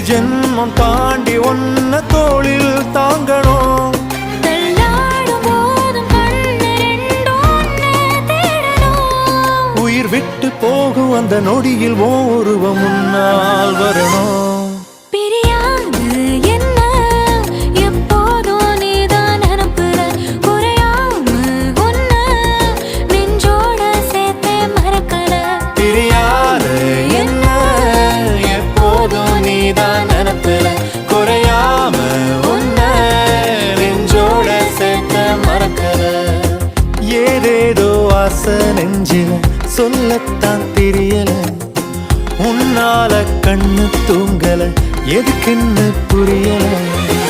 ஜென்மம் தாண்டி ஒன்ன தோளில் தாங்கணும். உயிர் விட்டு போகும் அந்த நொடியில் ஓருவம் முன்னால் வரணும். ஏதேதோ ஆசை நெஞ்சில சொல்லத்தான் தெரியல, உன்னால கண்ணு தூங்கல, எதுக்குன்னு புரியல.